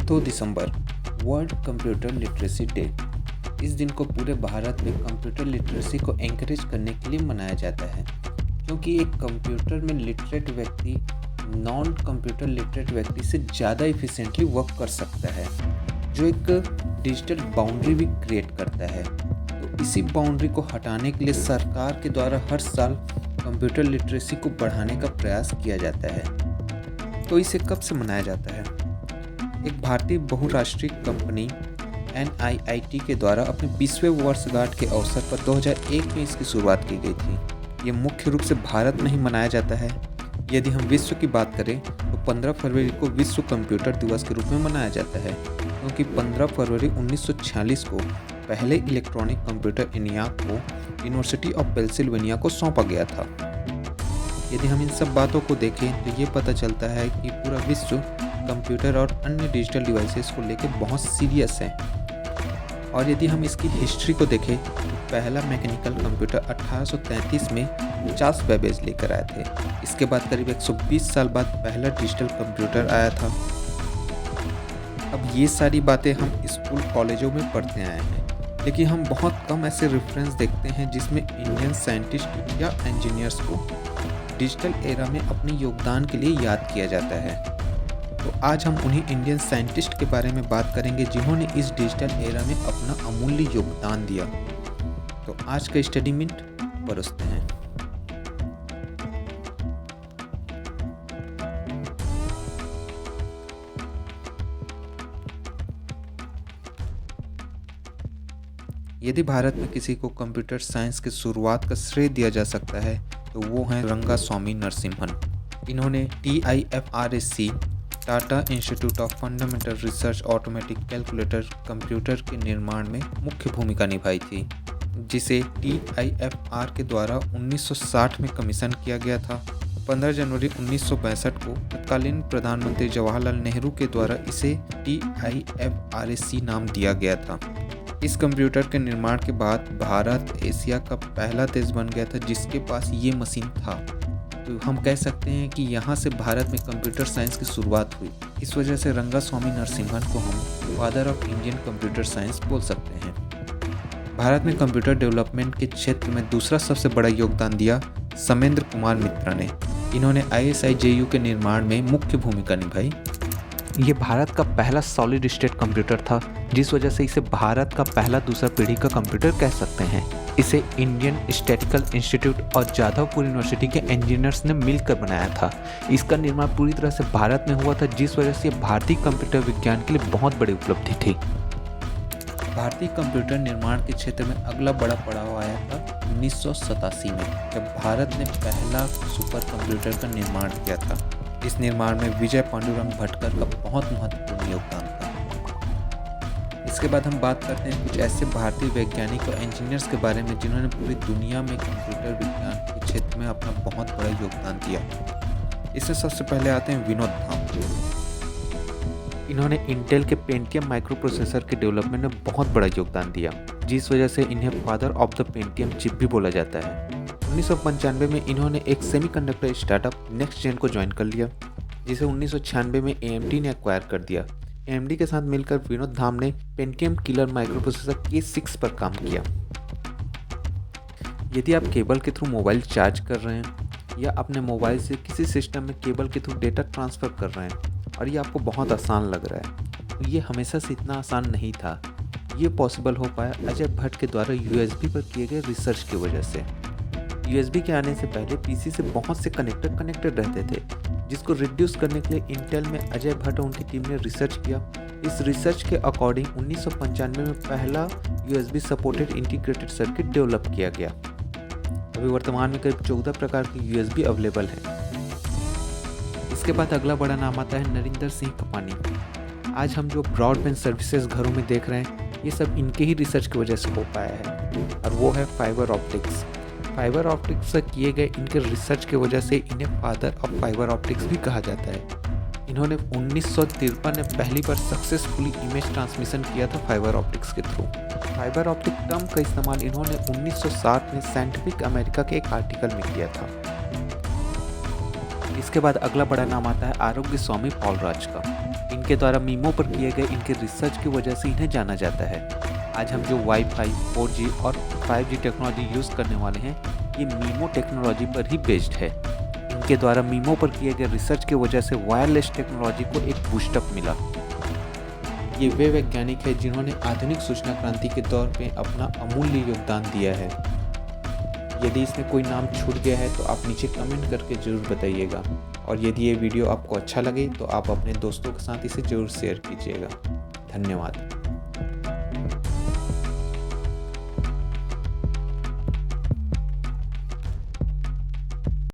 2 दिसंबर world computer literacy day. इस दिन को पूरे भारत में कंप्यूटर लिटरेसी को एनकरेज करने के लिए मनाया जाता है, क्योंकि एक कंप्यूटर में लिटरेट व्यक्ति नॉन कंप्यूटर लिटरेट व्यक्ति से ज़्यादा इफिशिएंटली वर्क कर सकता है, जो एक डिजिटल बाउंड्री भी क्रिएट करता है। तो इसी बाउंड्री को हटाने के लिए सरकार के द्वारा हर साल कंप्यूटर लिटरेसी को बढ़ाने का प्रयास किया जाता है। तो इसे कब से मनाया जाता है? एक भारतीय बहुराष्ट्रीय कंपनी NIIT के द्वारा अपने 20वें वर्षगांठ के अवसर पर 2001 में इसकी शुरुआत की गई थी। ये मुख्य रूप से भारत में ही मनाया जाता है। यदि हम विश्व की बात करें तो 15 फरवरी को विश्व कंप्यूटर दिवस के रूप में मनाया जाता है, क्योंकि 15 फरवरी 1946 को पहले इलेक्ट्रॉनिक कंप्यूटर ENIAC को यूनिवर्सिटी ऑफ पेंसिल्वेनिया को सौंपा गया था। यदि हम इन सब बातों को देखें तो ये पता चलता है कि पूरा विश्व कंप्यूटर और अन्य डिजिटल डिवाइसेस को लेकर बहुत सीरियस है। और यदि हम इसकी हिस्ट्री को देखें तो पहला मैकेनिकल कंप्यूटर 1833 में चार्ल्स बेबेज लेकर आए थे। इसके बाद करीब 120 साल बाद पहला डिजिटल कंप्यूटर आया था। अब ये सारी बातें हम स्कूल कॉलेजों में पढ़ते आए हैं, लेकिन हम बहुत कम ऐसे रेफरेंस देखते हैं जिसमें इंडियन साइंटिस्ट या इंजीनियर्स को डिजिटल एरा में अपने योगदान के लिए याद किया जाता है। तो आज हम उन्हीं इंडियन साइंटिस्ट के बारे में बात करेंगे जिन्होंने इस डिजिटल एरा में अपना अमूल्य योगदान दिया। तो आज का स्टडी मिनट परोसते हैं। यदि भारत में किसी को कंप्यूटर साइंस की शुरुआत का श्रेय दिया जा सकता है तो वो हैं रंगास्वामी नरसिम्हन। इन्होंने TIFRS Tata institute of fundamental research automatic calculator computer के निर्माण में मुख्य भूमिका निभाई थी, जिसे TIFR के द्वारा 1960 में कमीशन किया गया था। 15 जनवरी 1962 को तत्कालीन प्रधानमंत्री जवाहरलाल नेहरू के द्वारा इसे TIFRS नाम दिया गया था। इस कंप्यूटर के निर्माण के बाद भारत एशिया का पहला देश बन गया था जिसके पास ये मशीन था। तो हम कह सकते हैं कि यहाँ से भारत में कंप्यूटर साइंस की शुरुआत हुई। इस वजह से रंगास्वामी नरसिम्हन को हम father of Indian computer science बोल सकते हैं। भारत में कंप्यूटर डेवलपमेंट के क्षेत्र में दूसरा सबसे बड़ा योगदान दिया समेंद्र कुमार मित्रा ने। इन्होंने ISIJU के निर्माण में मुख्य भूमिका निभाई। ये भारत का पहला सॉलिड स्टेट कंप्यूटर था, जिस वजह से इसे भारत का पहला दूसरा पीढ़ी का कंप्यूटर कह सकते हैं। इसे इंडियन स्टैटिकल इंस्टीट्यूट और जादवपुर यूनिवर्सिटी के इंजीनियर्स ने मिलकर बनाया था। इसका निर्माण पूरी तरह से भारत में हुआ था, जिस वजह से भारतीय कंप्यूटर विज्ञान के लिए बहुत बड़ी उपलब्धि थी। भारतीय कंप्यूटर निर्माण के क्षेत्र में अगला बड़ा पड़ाव आया था 1987 में, जब भारत ने पहला सुपर कंप्यूटर का निर्माण किया था। इस निर्माण में विजय पांडुरंग भटकर का बहुत महत्वपूर्ण योगदान था। इसके बाद हम बात करते हैं कुछ ऐसे भारतीय वैज्ञानिक और इंजीनियर्स के बारे में जिन्होंने पूरी दुनिया में कंप्यूटर विज्ञान के क्षेत्र में अपना बहुत बड़ा योगदान दिया। इससे सबसे पहले आते हैं विनोद धाम। इन्होंने इंटेल के पेंटियम माइक्रो प्रोसेसर के डेवलपमेंट में बहुत बड़ा योगदान दिया, जिस वजह से इन्हें father of the Pentium chip भी बोला जाता है। 1995 में इन्होंने एक सेमीकंडक्टर स्टार्टअप नेक्स्ट जेन को ज्वाइन कर लिया, जिसे 1996 में AMD ने एक्वायर कर दिया। AMD के साथ मिलकर विनोद धाम ने Pentium killer micro processor K6 पर काम किया। यदि आप केबल के थ्रू मोबाइल चार्ज कर रहे हैं या अपने मोबाइल से किसी सिस्टम में केबल के थ्रू डेटा ट्रांसफ़र कर रहे हैं और ये आपको बहुत आसान लग रहा है, तो ये हमेशा से इतना आसान नहीं था। ये पॉसिबल हो पाया अजय भट्ट के द्वारा USB पर किए गए रिसर्च की वजह से। USB के आने से पहले PC से बहुत से कनेक्टर कनेक्टेड रहते थे, जिसको रिड्यूस करने के लिए इंटेल में अजय भट्ट और उनकी टीम ने रिसर्च किया। इस रिसर्च के अकॉर्डिंग 1995 में पहला USB supported integrated circuit develop किया गया। अभी वर्तमान में करीब 14 प्रकार की USB अवेलेबल है। इसके बाद अगला बड़ा नाम आता है नरेंद्र सिंह कपानी। आज हम जो ब्रॉडबैंड सर्विसेज घरों में देख रहे हैं, ये सब इनके ही रिसर्च की वजह से हो पाया है, और वो है फाइबर ऑप्टिक्स। फाइबर ऑप्टिक्स से किए गए इनके रिसर्च की वजह से इन्हें फादर ऑफ फाइबर ऑप्टिक्स भी कहा जाता है। इन्होंने 1953 में पहली बार सक्सेसफुली इमेज ट्रांसमिशन किया था फाइबर ऑप्टिक्स के थ्रू। फाइबर ऑप्टिक टर्म का इस्तेमाल इन्होंने 1960 में साइंटिफिक अमेरिका के एक आर्टिकल में किया था। इसके बाद अगला बड़ा नाम आता है आरोग्य स्वामी पॉलराज का। इनके द्वारा मीमो पर किए गए इनके रिसर्च की वजह से इन्हें जाना जाता है। आज हम जो वाईफाई, 4G और 5G टेक्नोलॉजी यूज़ करने वाले हैं, ये मीमो टेक्नोलॉजी पर ही बेस्ड है। इनके द्वारा मीमो पर किए गए रिसर्च की वजह से वायरलेस टेक्नोलॉजी को एक बूस्टअप मिला। ये वे वैज्ञानिक है जिन्होंने आधुनिक सूचना क्रांति के दौर में अपना अमूल्य योगदान दिया है। यदि इसमें कोई नाम छूट गया है तो आप नीचे कमेंट करके ज़रूर बताइएगा, और यदि ये वीडियो आपको अच्छा लगे तो आप अपने दोस्तों के साथ इसे ज़रूर शेयर कीजिएगा। धन्यवाद।